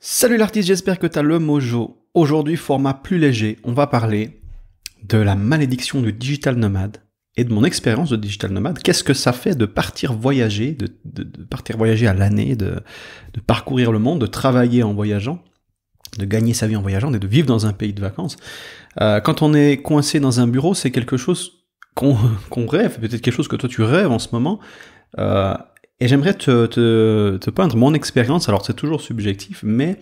Salut l'artiste, j'espère que t'as le mojo. Aujourd'hui, format plus léger, on va parler de la malédiction du digital nomade et de mon expérience de digital nomade. Qu'est-ce que ça fait de partir voyager, de partir voyager à l'année, de parcourir le monde, de travailler en voyageant, de gagner sa vie en voyageant et de vivre dans un pays de vacances. Quand on est coincé dans un bureau, c'est quelque chose qu'on rêve, peut-être quelque chose que toi tu rêves en ce moment. Et j'aimerais te peindre mon expérience. Alors c'est toujours subjectif, mais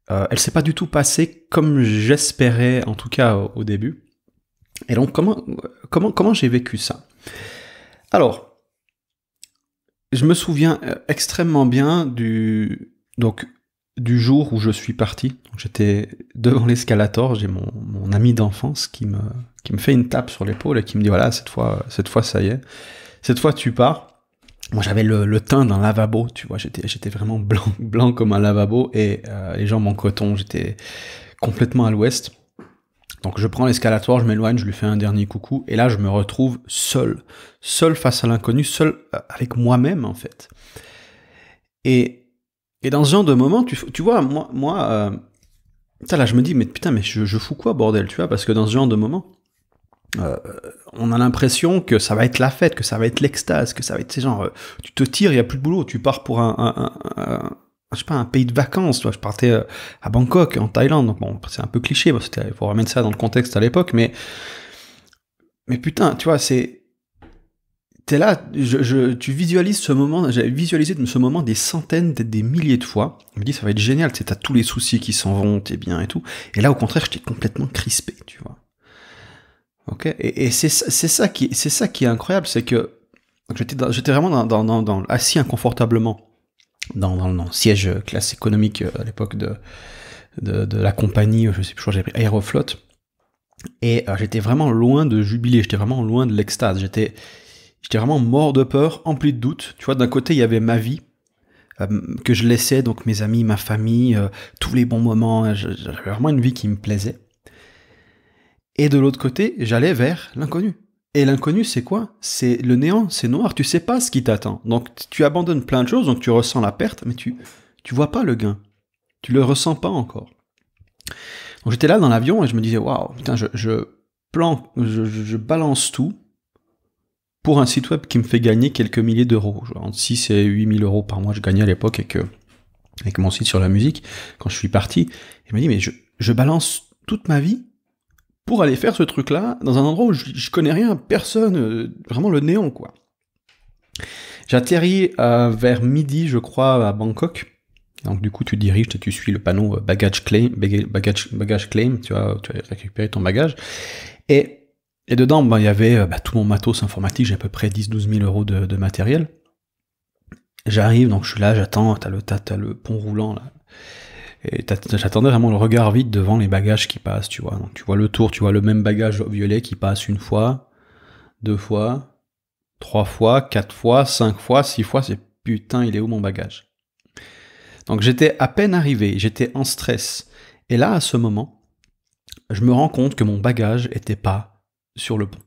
elle s'est pas du tout passée comme j'espérais, en tout cas au début. Et donc comment j'ai vécu ça? Alors, je me souviens extrêmement bien du jour où je suis parti. Donc, j'étais devant l'escalator, j'ai mon ami d'enfance qui me fait une tape sur l'épaule et qui me dit voilà, cette fois ça y est, cette fois tu pars. Moi, j'avais le teint d'un lavabo, tu vois, j'étais vraiment blanc comme un lavabo et les jambes en coton, j'étais complètement à l'ouest. Donc, je prends l'escalator, je m'éloigne, je lui fais un dernier coucou et là, je me retrouve seul face à l'inconnu, seul avec moi-même en fait. Et dans ce genre de moment, tu vois, moi, là, je me dis mais putain, mais je fous quoi bordel, tu vois, parce que dans ce genre de moment. On a l'impression que ça va être la fête, que ça va être l'extase, que ça va être ces genre, tu te tires, il y a plus de boulot, tu pars pour je sais pas, un pays de vacances, tu vois, je partais à Bangkok, en Thaïlande, donc bon, c'est un peu cliché, parce qu'il faut remettre ça dans le contexte à l'époque, mais putain, tu vois, t'es là, tu visualises ce moment, j'avais visualisé ce moment des centaines, peut-être des milliers de fois, je me dis, ça va être génial, tu sais, t'as tous les soucis qui s'en vont, t'es bien et tout, et là, au contraire, j'étais complètement crispé, tu vois. Ok, et c'est ça qui est incroyable, c'est que j'étais vraiment assis inconfortablement dans le siège classe économique à l'époque de la compagnie, je sais plus, je crois que j'avais pris Aeroflot, et j'étais vraiment loin de jubiler, j'étais vraiment loin de l'extase, j'étais vraiment mort de peur, empli de doutes. Tu vois, d'un côté il y avait ma vie que je laissais, donc mes amis, ma famille, tous les bons moments, j'avais vraiment une vie qui me plaisait. Et de l'autre côté, j'allais vers l'inconnu. Et l'inconnu, c'est quoi? C'est le néant, c'est noir, tu sais pas ce qui t'attend. Donc tu abandonnes plein de choses, donc tu ressens la perte, mais tu vois pas le gain. Tu le ressens pas encore. Donc j'étais là dans l'avion et je me disais, waouh, putain, je balance tout pour un site web qui me fait gagner quelques milliers d'euros. Entre 6 et 8 000 euros par mois, je gagnais à l'époque avec mon site sur la musique, quand je suis parti. Il m'a dit, mais je balance toute ma vie pour aller faire ce truc-là, dans un endroit où je connais rien, personne, vraiment le néant, quoi. J'atterris vers midi, je crois, à Bangkok. Donc du coup, tu suis le panneau baggage claim, tu vas récupérer ton bagage. Et dedans, il y avait tout mon matos informatique, j'ai à peu près 10-12 000 euros de matériel. J'arrive, donc je suis là, j'attends, t'as le pont roulant, là. Et j'attendais vraiment le regard vide devant les bagages qui passent, tu vois. Donc tu vois le tour, tu vois le même bagage violet qui passe une fois, 2 fois, 3 fois, 4 fois, 5 fois, 6 fois, c'est putain, il est où mon bagage? Donc j'étais à peine arrivé, j'étais en stress. Et là, à ce moment, je me rends compte que mon bagage était pas sur le pont.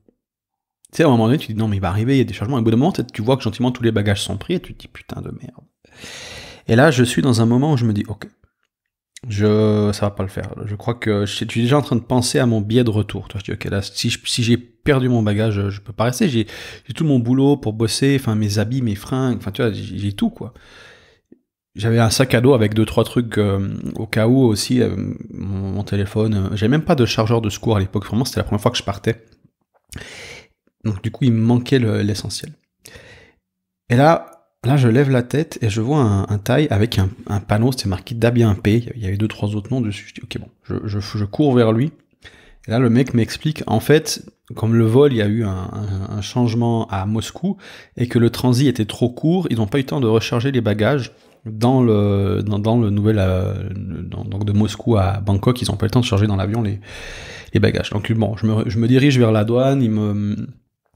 Tu sais, à un moment donné, tu te dis non, mais il va arriver, il y a des changements. Et au bout d'un moment, tu vois que gentiment tous les bagages sont pris et tu te dis putain de merde. Et là, je suis dans un moment où je me dis ok. Ça va pas le faire. Je crois que je suis déjà en train de penser à mon billet de retour. Je dis, ok, là, si j'ai perdu mon bagage, je peux pas rester. J'ai tout mon boulot pour bosser, enfin, mes habits, mes fringues, enfin, tu vois, j'ai tout, quoi. J'avais un sac à dos avec 2-3 trucs au cas où aussi, mon téléphone. J'avais même pas de chargeur de secours à l'époque. Vraiment, c'était la première fois que je partais. Donc, du coup, il me manquait l'essentiel. Et là, je lève la tête et je vois un taille avec un panneau, c'était marqué Dabien P. Il y avait 2-3 autres noms dessus. Je dis, ok, bon, je cours vers lui. Et là, le mec m'explique, en fait, comme le vol, il y a eu un changement à Moscou et que le transit était trop court, ils n'ont pas eu le temps de recharger les bagages dans le nouvel, donc de Moscou à Bangkok, ils n'ont pas eu le temps de charger dans l'avion les bagages. Donc bon, je me dirige vers la douane,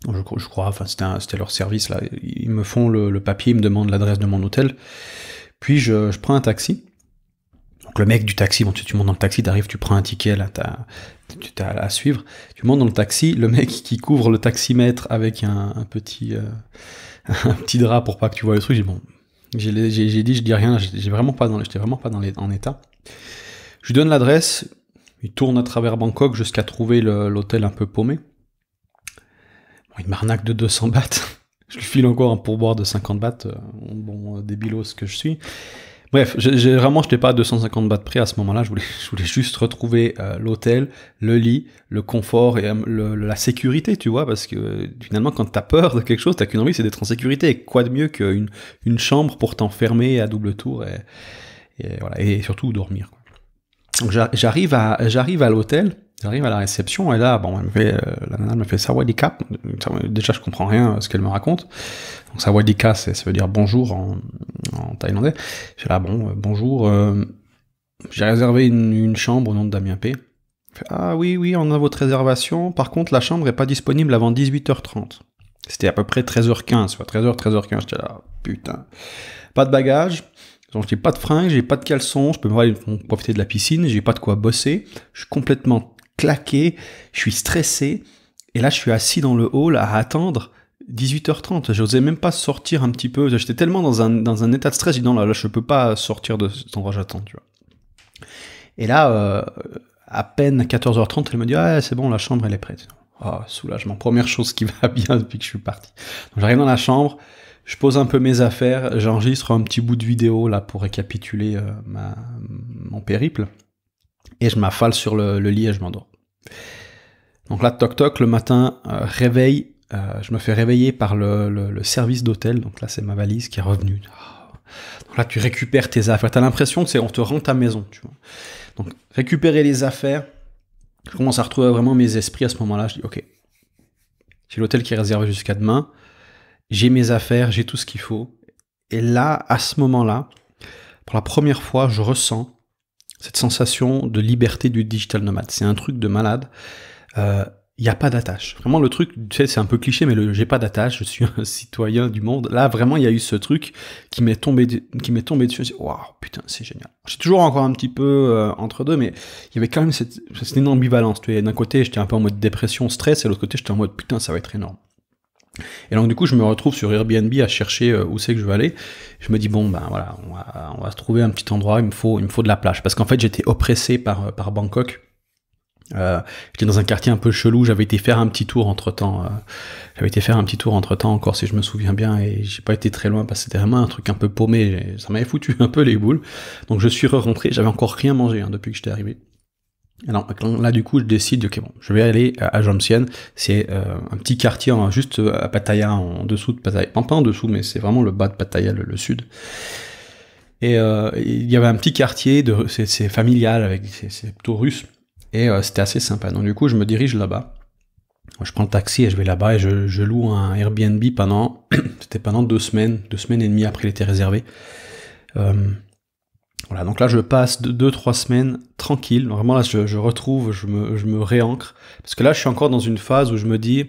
je crois, enfin c'était leur service là. Ils me font le papier, ils me demandent l'adresse de mon hôtel. Puis je prends un taxi. Donc le mec du taxi, bon tu montes dans le taxi, t'arrives, tu prends un ticket là, t'as à suivre. Tu montes dans le taxi, le mec qui couvre le taximètre avec un petit drap pour pas que tu vois le truc. Je dis bon, J'ai dit, je dis rien, j'étais vraiment pas en état. Je lui donne l'adresse, il tourne à travers Bangkok jusqu'à trouver l'hôtel un peu paumé. Bon, il m'arnaque de 200 bahts. Je lui file encore un pourboire de 50 bahts, bon, débilos que je suis. Bref, vraiment, je n'étais pas à 250 bahts près à ce moment-là. Je voulais juste retrouver l'hôtel, le lit, le confort et la sécurité, tu vois, parce que finalement, quand t'as peur de quelque chose, t'as qu'une envie, c'est d'être en sécurité. Et quoi de mieux qu'une chambre pour t'enfermer à double tour et voilà, et surtout dormir, quoi. Donc j'arrive à l'hôtel. J'arrive à la réception et là, bon, la nana me fait Sawadee Kap. Déjà, je comprends rien à ce qu'elle me raconte. Donc Sawadee Kap, ça veut dire bonjour en thaïlandais. Je suis là, bon, bonjour. J'ai réservé une chambre au nom de Damien P. Fait, ah oui, on a votre réservation. Par contre, la chambre est pas disponible avant 18h30. C'était à peu près 13h15, soit 13h15. J'étais là, putain. Pas de bagages. Donc j'ai pas de fringues, j'ai pas de caleçon, je peux pas profiter de la piscine, j'ai pas de quoi bosser. Je suis complètement claqué, je suis stressé, et là je suis assis dans le hall à attendre 18h30, j'osais même pas sortir un petit peu, j'étais tellement dans un état de stress, j'ai dit non là je peux pas sortir de cet endroit, j'attends, tu vois. Et là, à peine 14h30, elle me dit ah c'est bon, la chambre elle est prête. Oh, soulagement, première chose qui va bien depuis que je suis parti. Donc j'arrive dans la chambre, je pose un peu mes affaires, j'enregistre un petit bout de vidéo là pour récapituler mon périple. Et je m'affale sur le lit et je m'endors. Donc là, toc toc, le matin, réveil, je me fais réveiller par le service d'hôtel. Donc là, c'est ma valise qui est revenue. Donc là, tu récupères tes affaires. T'as l'impression que on te rend ta maison, tu vois. Donc, récupérer les affaires, je commence à retrouver vraiment mes esprits à ce moment-là. Je dis, ok, j'ai l'hôtel qui est réservé jusqu'à demain. J'ai mes affaires, j'ai tout ce qu'il faut. Et là, à ce moment-là, pour la première fois, je ressens cette sensation de liberté du digital nomade. C'est un truc de malade. Il n'y a pas d'attache. Vraiment, le truc, tu sais, c'est un peu cliché, mais j'ai pas d'attache, je suis un citoyen du monde. Là, vraiment, il y a eu ce truc qui m'est tombé dessus. Je me suis dit, waouh, putain, c'est génial. J'ai toujours encore un petit peu entre deux, mais il y avait quand même c'était une ambivalence. Tu vois, d'un côté, j'étais un peu en mode dépression, stress, et de l'autre côté, j'étais en mode, putain, ça va être énorme. Et donc du coup je me retrouve sur Airbnb à chercher où c'est que je veux aller. Je me dis bon ben voilà, on va se trouver un petit endroit, il me faut de la plage, parce qu'en fait j'étais oppressé par Bangkok. J'étais dans un quartier un peu chelou, j'avais été faire un petit tour entre temps encore si je me souviens bien, et j'ai pas été très loin parce que c'était vraiment un truc un peu paumé, ça m'avait foutu un peu les boules. Donc je suis rentré, j'avais encore rien mangé depuis que j'étais arrivé. Alors là du coup je décide, ok bon, je vais aller à Jomtien, c'est un petit quartier juste à Pattaya, en dessous de Pattaya, pas en dessous mais c'est vraiment le bas de Pattaya, le sud. Et il y avait un petit quartier, c'est familial, c'est plutôt russe, et c'était assez sympa. Donc du coup je me dirige là-bas, je prends le taxi et je vais là-bas et je loue un Airbnb c'était pendant 2 semaines et demie après il était réservé. Voilà, donc là je passe 2-3 semaines tranquille, vraiment là je retrouve, je me réancre, parce que là je suis encore dans une phase où je me dis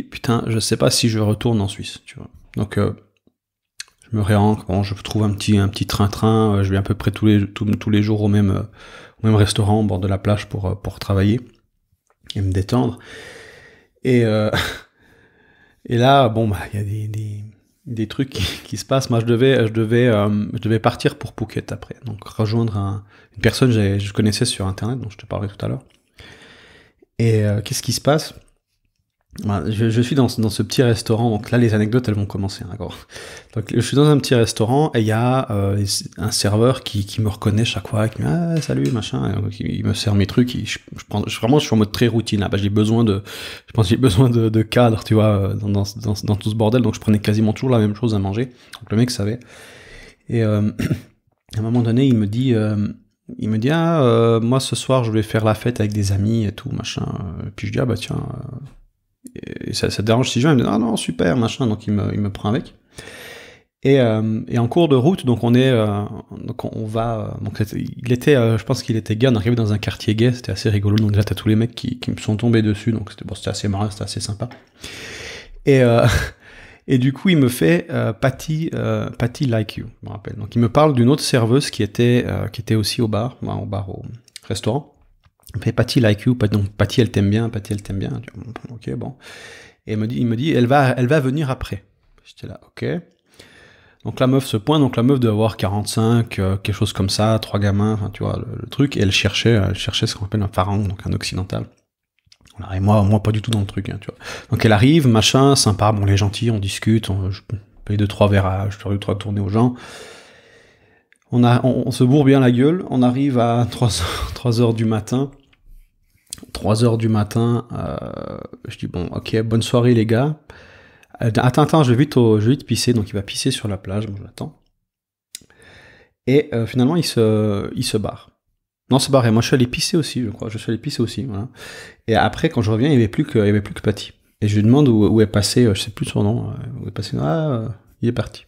putain je sais pas si je retourne en Suisse, tu vois. Donc je me réancre, bon je trouve un petit train-train, je vais à peu près tous les jours au même restaurant au bord de la plage pour travailler et me détendre. Et et là bon bah il y a des trucs qui se passent. Moi, je devais partir pour Phuket après. Donc, rejoindre une personne que je connaissais sur Internet, dont je te parlerai tout à l'heure. Et qu'est-ce qui se passe ? Je suis dans ce petit restaurant. Donc là, les anecdotes, elles vont commencer. Hein, d'accord. Donc, je suis dans un petit restaurant et il y a un serveur qui me reconnaît chaque fois, qui me dit ah, salut, machin. Et donc, il me sert mes trucs. Je suis en mode très routine. Là. Bah, j'ai besoin de cadre, tu vois, dans tout ce bordel. Donc, je prenais quasiment toujours la même chose à manger. Donc, le mec savait. Et à un moment donné, il me dit moi ce soir, je vais faire la fête avec des amis et tout, machin. Et puis je dis ah bah tiens. Et ça te dérange si je viens? Il me dit ah non super machin, donc il me prend avec. Et en cours de route, donc on va, donc il était, je pense qu'il était gay, on arrivait dans un quartier gay, c'était assez rigolo, donc déjà t'as tous les mecs qui me sont tombés dessus, donc c'était assez marrant, c'était assez sympa. Et du coup il me fait Patty like you, je me rappelle. Donc il me parle d'une autre serveuse qui était aussi au restaurant. Il fait Patty like you, donc Patty elle t'aime bien. Ok bon. Et il me dit elle va venir après. J'étais là ok. Donc la meuf se pointe, donc la meuf doit avoir 45, quelque chose comme ça, 3 gamins, enfin tu vois, le truc, et elle cherchait ce qu'on appelle un pharaon, donc un occidental. Voilà, et moi pas du tout dans le truc, hein, tu vois. Donc elle arrive, machin, sympa, bon, elle est gentille, on discute, je paye 2-3 verres, je fais 2-3 tournées aux gens. On se bourre bien la gueule, on arrive à 3 heures du matin. 3 heures du matin, je dis bon, ok, bonne soirée les gars. Attends, je vais vite pisser, donc il va pisser sur la plage, moi je l'attends. Et finalement il se barre. Non, c'est barré, moi je suis allé pisser aussi, je crois, voilà. Et après, quand je reviens, il y avait plus que Patty. Et je lui demande où est passé, je sais plus son nom, où est passé, il est parti.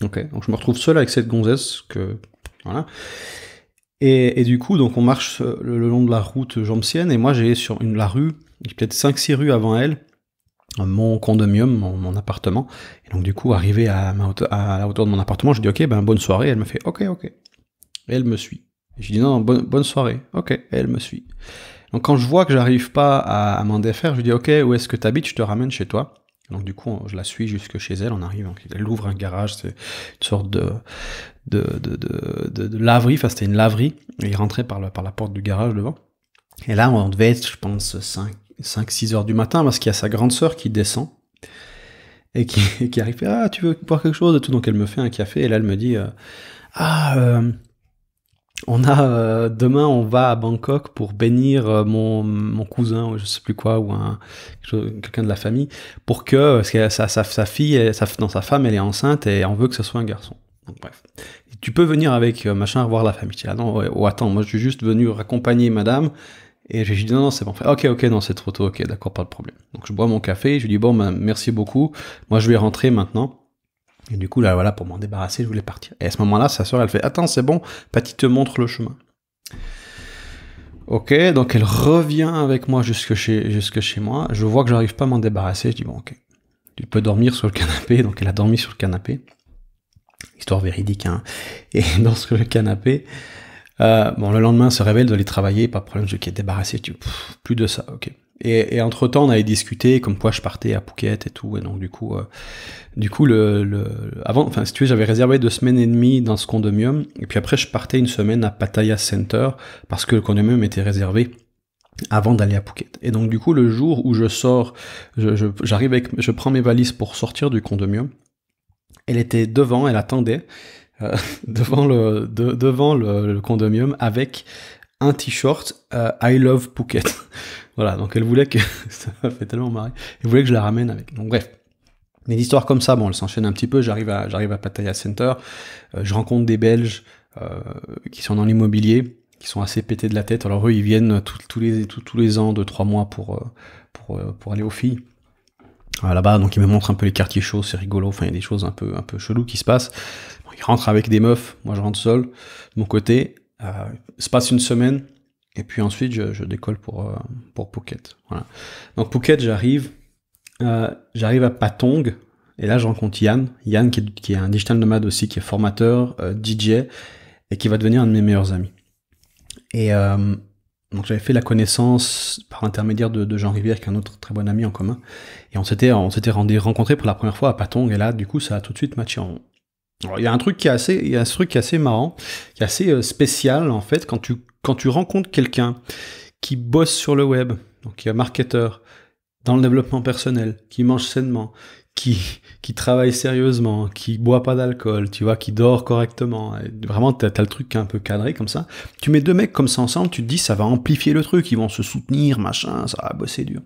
Ok, donc je me retrouve seul avec cette gonzesse, voilà. Et du coup, donc on marche le long de la route jambsienne, et moi j'ai sur la rue, peut-être 5-6 rues avant elle, mon condominium, mon appartement. Et donc du coup, arrivé à la hauteur de mon appartement, je dis ok, ben bonne soirée. Elle me fait ok. Et elle me suit. Et je dis non, bonne soirée. Ok, et elle me suit. Donc quand je vois que j'arrive pas à m'en défaire, je lui dis ok, où est-ce que t'habites? Je te ramène chez toi. Donc du coup, je la suis jusque chez elle. On arrive, donc elle ouvre un garage, c'est une sorte de laverie. Enfin, c'était une laverie. Et il rentrait par la porte du garage devant. Et là, on devait être, je pense, 5-6 heures du matin, parce qu'il y a sa grande sœur qui descend et qui arrive, tu veux boire quelque chose et tout. Donc elle me fait un café, et là elle me dit demain on va à Bangkok pour bénir mon cousin, ou je sais plus quoi, ou quelqu'un de la famille, parce que sa fille, sa femme, elle est enceinte et on veut que ce soit un garçon. Donc bref, tu peux venir avec machin voir la famille. Ah non, attends, moi je suis juste venu raccompagner madame. Et j'ai dit non, c'est bon. Ok, non, c'est trop tôt, ok, d'accord, pas de problème. Donc je bois mon café, je lui dis bon, merci beaucoup, moi je vais rentrer maintenant. Et du coup, là, voilà, pour m'en débarrasser, je voulais partir. Et à ce moment-là, sa sœur, elle fait attends, c'est bon, Patty te montre le chemin. Ok, donc elle revient avec moi jusque chez moi. Je vois que j'arrive pas à m'en débarrasser, je dis bon, ok, tu peux dormir sur le canapé. Donc elle a dormi sur le canapé. Histoire véridique, hein. Et dans le canapé, le lendemain, elle se réveille, doit aller travailler, pas de problème, je suis débarrassé, plus de ça, ok. Et entre-temps, on avait discuté, comme quoi je partais à Phuket et tout, et donc du coup, si tu veux, j'avais réservé 2 semaines et demie dans ce condominium, et puis après, je partais une semaine à Pattaya Center, parce que le condominium était réservé avant d'aller à Phuket. Et donc du coup, le jour où je sors, je prends mes valises pour sortir du condominium, elle était devant, elle attendait, devant le condominium avec un t-shirt I love Phuket. Voilà, donc elle voulait que ça m'a fait tellement marrer. Elle voulait que je la ramène avec. Donc bref, des histoires comme ça, bon, elles s'enchaînent un petit peu. J'arrive à Pattaya Center, je rencontre des Belges qui sont dans l'immobilier, qui sont assez pétés de la tête. Alors eux, ils viennent tous les ans de 3 mois pour aller aux filles. Là-bas, donc ils me montrent un peu les quartiers chauds, c'est rigolo. Enfin, il y a des choses un peu cheloues qui se passent. Ils rentrent avec des meufs, moi je rentre seul, de mon côté, se passe une semaine, et puis ensuite je décolle pour Phuket. Voilà. Donc Phuket, j'arrive à Patong, et là je rencontre Yann qui est un digital nomade aussi, qui est formateur, DJ, et qui va devenir un de mes meilleurs amis. Et donc j'avais fait la connaissance par l'intermédiaire de Jean Rivière, qui est un autre très bon ami en commun, et on s'était rencontrés pour la première fois à Patong, et là du coup ça a tout de suite matché. Alors, il y a un truc qui est assez marrant, qui est assez spécial en fait, quand tu rencontres quelqu'un qui bosse sur le web, donc qui est marketeur, dans le développement personnel, qui mange sainement, qui travaille sérieusement, qui boit pas d'alcool, tu vois, qui dort correctement. Et vraiment, t'as le truc qui est un peu cadré comme ça. Tu mets 2 mecs comme ça ensemble, tu te dis ça va amplifier le truc, ils vont se soutenir, machin, ça va bosser dur.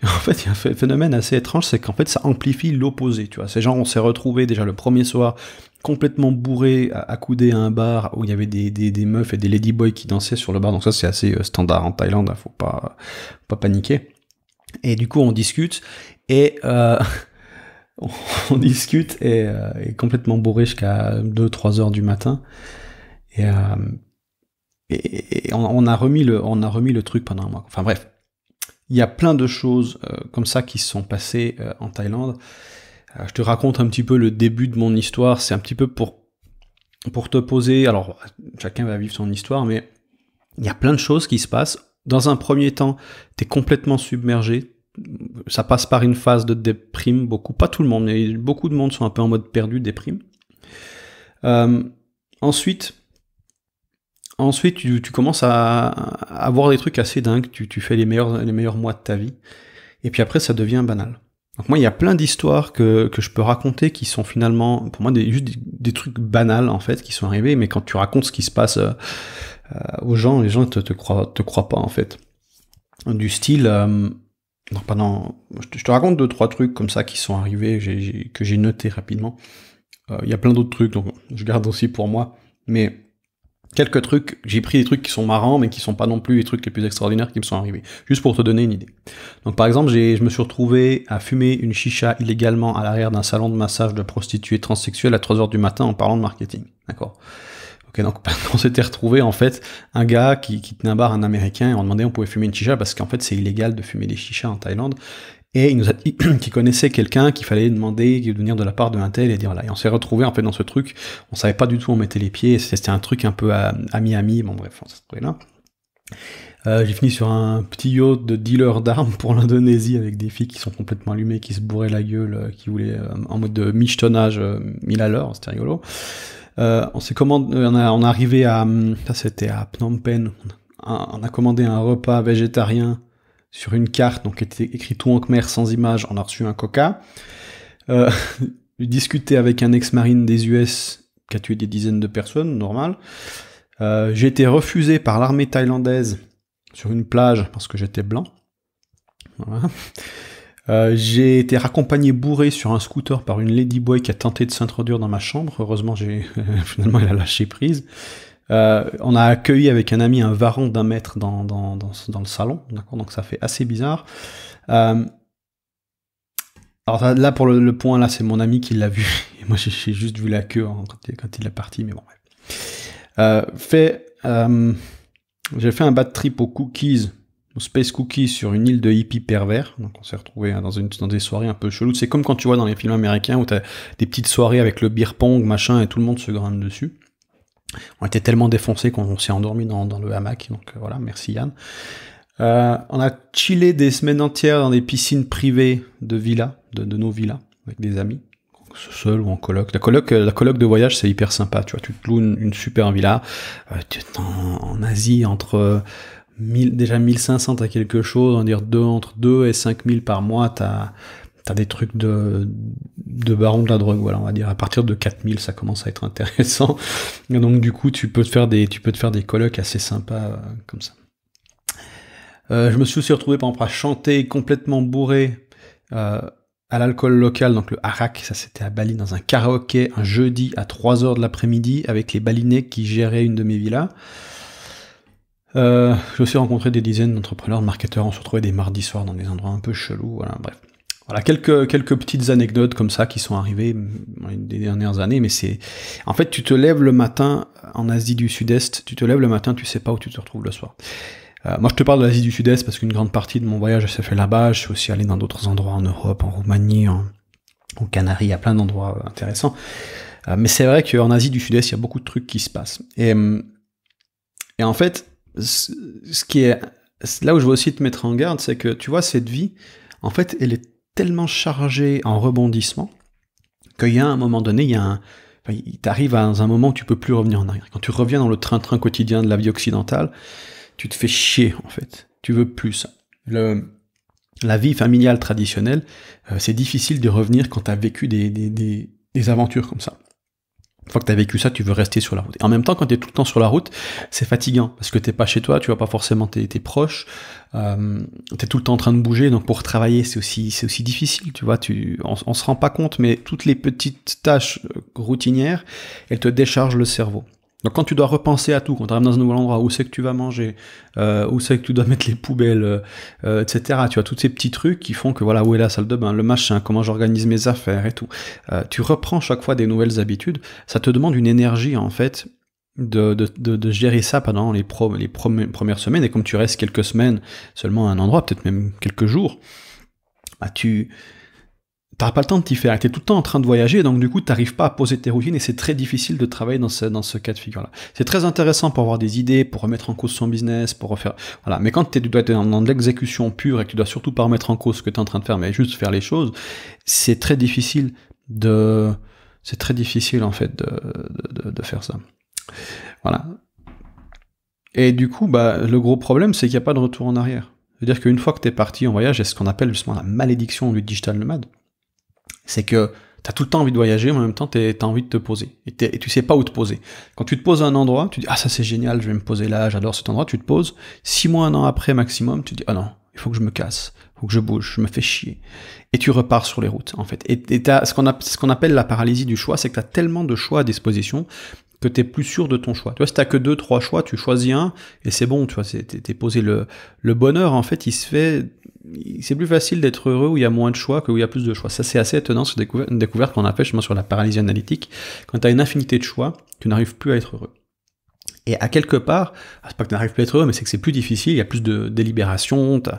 En fait, il y a un phénomène assez étrange, c'est qu'en fait, ça amplifie l'opposé, tu vois. Ces gens, on s'est retrouvés déjà le premier soir, complètement bourrés, accoudés à un bar où il y avait des meufs et des ladyboys qui dansaient sur le bar. Donc ça, c'est assez standard en Thaïlande, faut pas paniquer. Et du coup, on discute, et on discute, et complètement bourré jusqu'à 2-3 heures du matin. Et on a remis le truc pendant un mois. Enfin bref. Il y a plein de choses comme ça qui se sont passées en Thaïlande. Je te raconte un petit peu le début de mon histoire. C'est un petit peu pour te poser... Alors, chacun va vivre son histoire, mais il y a plein de choses qui se passent. Dans un premier temps, t'es complètement submergé. ça passe par une phase de déprime, beaucoup, pas tout le monde, mais beaucoup de monde sont un peu en mode perdu, déprime. Ensuite, tu commences à avoir des trucs assez dingues, tu fais les meilleurs mois de ta vie, et puis après, ça devient banal. Donc moi, il y a plein d'histoires que je peux raconter qui sont finalement, pour moi, juste des trucs banals, en fait, qui sont arrivés, mais quand tu racontes ce qui se passe aux gens, les gens te croient pas, en fait. Du style... je te raconte 2-3 trucs comme ça qui sont arrivés, que j'ai noté rapidement. Il y a plein d'autres trucs, donc je garde aussi pour moi. Mais quelques trucs, j'ai pris des trucs qui sont marrants, mais qui sont pas non plus les trucs les plus extraordinaires qui me sont arrivés. Juste pour te donner une idée. Donc par exemple, je me suis retrouvé à fumer une chicha illégalement à l'arrière d'un salon de massage de prostituées transsexuelles à 3h du matin en parlant de marketing. D'accord. Ok, donc on s'était retrouvé en fait un gars qui tenait un bar, un Américain, et on demandait on pouvait fumer une chicha parce qu'en fait c'est illégal de fumer des chichas en Thaïlande. Et il nous a dit qu'il connaissait quelqu'un qu'il fallait demander de venir de la part d'un tel et dire voilà. Et on s'est retrouvé en fait dans ce truc, on savait pas du tout où on mettait les pieds, c'était un truc un peu à Miami, bon bref, on s'est retrouvé là. J'ai fini sur un petit yacht de dealer d'armes pour l'Indonésie avec des filles qui sont complètement allumées, qui se bourraient la gueule, qui voulaient en mode de michetonnage 1000 à l'heure, c'était rigolo. On est arrivé ça c'était à Phnom Penh, on a commandé un repas végétarien sur une carte, donc était écrit tout en khmer sans image, on a reçu un coca. J'ai discuté avec un ex-marine des US qui a tué des dizaines de personnes, normal. J'ai été refusé par l'armée thaïlandaise sur une plage parce que j'étais blanc. Voilà. J'ai été raccompagné bourré sur un scooter par une ladyboy qui a tenté de s'introduire dans ma chambre. Heureusement, finalement, elle a lâché prise. On a accueilli avec un ami un varan d'1 mètre dans le salon, d'accord, donc ça fait assez bizarre. Alors là, pour le point, là, c'est mon ami qui l'a vu. Et moi, j'ai juste vu la queue quand il est parti, mais bon, bref. J'ai fait un bad trip aux cookies, aux Space Cookies sur une île de hippies pervers. Donc on s'est retrouvé dans des soirées un peu cheloues. C'est comme quand tu vois dans les films américains où t'as des petites soirées avec le beer pong, machin, et tout le monde se grimpe dessus. On était tellement défoncés qu'on s'est endormi dans le hamac, donc voilà, merci Yann. On a chillé des semaines entières dans des piscines privées de villas, de nos villas, avec des amis, seul ou en coloc. La coloc de voyage, c'est hyper sympa, tu vois, tu te loues une super villa, en Asie, entre déjà 1500 à quelque chose, on va dire entre 2 et 5000 par mois, t'as des trucs de baron de la drogue, voilà, on va dire. À partir de 4000, ça commence à être intéressant. Et donc, du coup, tu peux te faire des colocs assez sympas, comme ça. Je me suis aussi retrouvé, par exemple, à chanter complètement bourré, à l'alcool local, donc le arak, ça c'était à Bali, dans un karaoké, un jeudi à 3h de l'après-midi, avec les balinais qui géraient une de mes villas. J'ai aussi rencontré des dizaines d'entrepreneurs, de marketeurs, on se retrouvait des mardis soirs dans des endroits un peu chelous, voilà, bref. Voilà, quelques petites anecdotes comme ça qui sont arrivées des dernières années, mais c'est... En fait, tu te lèves le matin, en Asie du Sud-Est, tu sais pas où tu te retrouves le soir. Moi, je te parle de l'Asie du Sud-Est parce qu'une grande partie de mon voyage s'est fait là-bas, je suis aussi allé dans d'autres endroits en Europe, en Roumanie, aux Canaries, il y a plein d'endroits intéressants. Mais c'est vrai qu'en Asie du Sud-Est, il y a beaucoup de trucs qui se passent. Et en fait, ce qui est... Là où je veux aussi te mettre en garde, c'est que, tu vois, cette vie, en fait, elle est tellement chargé en rebondissements qu'il y a un moment donné, il t'arrive à un moment où tu peux plus revenir en arrière. Quand tu reviens dans le train-train quotidien de la vie occidentale, tu te fais chier, en fait. Tu veux plus ça. La vie familiale traditionnelle, c'est difficile de revenir quand tu as vécu des aventures comme ça. Une fois que tu as vécu ça, tu veux rester sur la route. Et en même temps, quand tu es tout le temps sur la route, c'est fatigant, parce que t'es pas chez toi, tu vois pas forcément tes proches, t'es tout le temps en train de bouger, donc pour travailler, c'est aussi difficile, tu vois, on se rend pas compte, mais toutes les petites tâches routinières, elles te déchargent le cerveau. Donc quand tu dois repenser à tout, quand tu arrives dans un nouvel endroit, où c'est que tu vas manger, où c'est que tu dois mettre les poubelles, etc. Tu vois, tous ces petits trucs qui font que voilà, où est la salle de bain, le machin, comment j'organise mes affaires et tout. Tu reprends chaque fois des nouvelles habitudes, ça te demande une énergie en fait de gérer ça pendant les premières semaines, et comme tu restes quelques semaines seulement à un endroit, peut-être même quelques jours, bah t'auras pas le temps de t'y faire. T'es tout le temps en train de voyager, donc du coup, t'arrives pas à poser tes routines et c'est très difficile de travailler dans ce cas de figure-là. C'est très intéressant pour avoir des idées, pour remettre en cause son business, pour refaire, voilà. Mais quand tu dois être dans de l'exécution pure et que tu dois surtout pas remettre en cause ce que tu es en train de faire, mais juste faire les choses, c'est très difficile en fait de faire ça. Voilà. Et du coup, le gros problème, c'est qu'il n'y a pas de retour en arrière. C'est-à-dire qu'une fois que tu es parti en voyage, c'est ce qu'on appelle justement la malédiction du digital nomade. C'est que t'as tout le temps envie de voyager, mais en même temps t'as envie de te poser. Et tu sais pas où te poser. Quand tu te poses à un endroit, tu dis ah ça c'est génial, je vais me poser là, j'adore cet endroit, tu te poses, 6 mois, 1 an après maximum, tu dis ah non, il faut que je me casse, il faut que je bouge, je me fais chier. Et tu repars sur les routes, en fait. Et t'as ce qu'on appelle la paralysie du choix, c'est que t'as tellement de choix à disposition que t'es plus sûr de ton choix. Tu vois, si t'as que 2-3 choix, tu choisis un, et c'est bon, tu vois, t'es posé. Le bonheur, en fait, c'est plus facile d'être heureux où il y a moins de choix que où il y a plus de choix. Ça, c'est assez étonnant, c'est une découverte qu'on a fait justement sur la paralysie analytique. Quand tu as une infinité de choix, tu n'arrives plus à être heureux. Et à quelque part, c'est pas que tu n'arrives plus à être heureux, mais c'est que c'est plus difficile, il y a plus de délibération, tu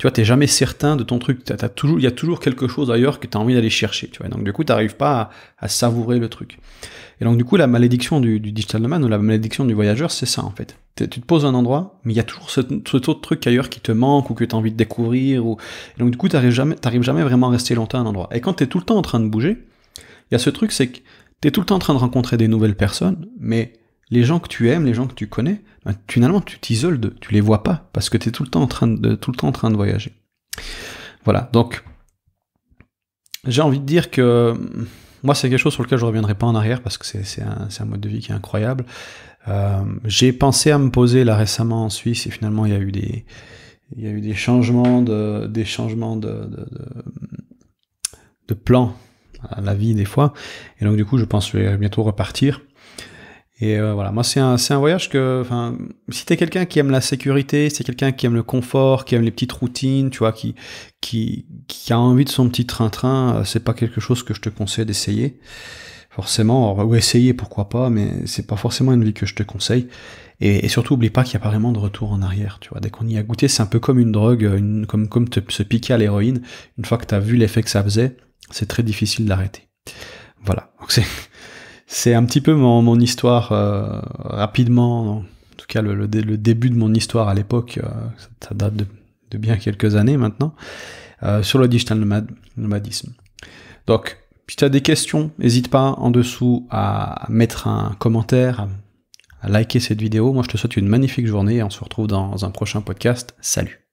vois, t'es jamais certain de ton truc, il y a toujours quelque chose ailleurs que tu as envie d'aller chercher, tu vois. Donc du coup, tu n'arrives pas à savourer le truc. Et donc du coup, la malédiction du digital nomade ou la malédiction du voyageur, c'est ça en fait. Tu te poses à un endroit, mais il y a toujours cet autre truc ailleurs qui te manque ou que tu as envie de découvrir. Et donc du coup, t'arrives jamais vraiment à rester longtemps à un endroit. Et quand tu es tout le temps en train de bouger, il y a ce truc, c'est que tu es tout le temps en train de rencontrer des nouvelles personnes, mais les gens que tu aimes, les gens que tu connais, finalement tu t'isoles tu les vois pas, parce que tu es tout le temps en train de voyager. Voilà, donc j'ai envie de dire que moi c'est quelque chose sur lequel je reviendrai pas en arrière, parce que c'est un mode de vie qui est incroyable. J'ai pensé à me poser là récemment en Suisse, et finalement il y a eu des changements de plans à la vie des fois, et donc du coup je pense que je vais bientôt repartir. Et voilà, moi c'est un voyage que, enfin, si t'es quelqu'un qui aime la sécurité, si t'es quelqu'un qui aime le confort, qui aime les petites routines, tu vois, qui a envie de son petit train-train, c'est pas quelque chose que je te conseille d'essayer. Forcément, ou essayer, pourquoi pas, mais c'est pas forcément une vie que je te conseille. Et surtout, oublie pas qu'il y a pas vraiment de retour en arrière, tu vois. Dès qu'on y a goûté, c'est un peu comme une drogue, comme se piquer à l'héroïne. Une fois que t'as vu l'effet que ça faisait, c'est très difficile d'arrêter. Voilà. Donc c'est un petit peu mon histoire rapidement, en tout cas le début de mon histoire à l'époque, ça date de bien quelques années maintenant, sur le digital nomadisme. Donc, si tu as des questions, n'hésite pas en dessous à mettre un commentaire, à liker cette vidéo. Moi je te souhaite une magnifique journée et on se retrouve dans un prochain podcast. Salut!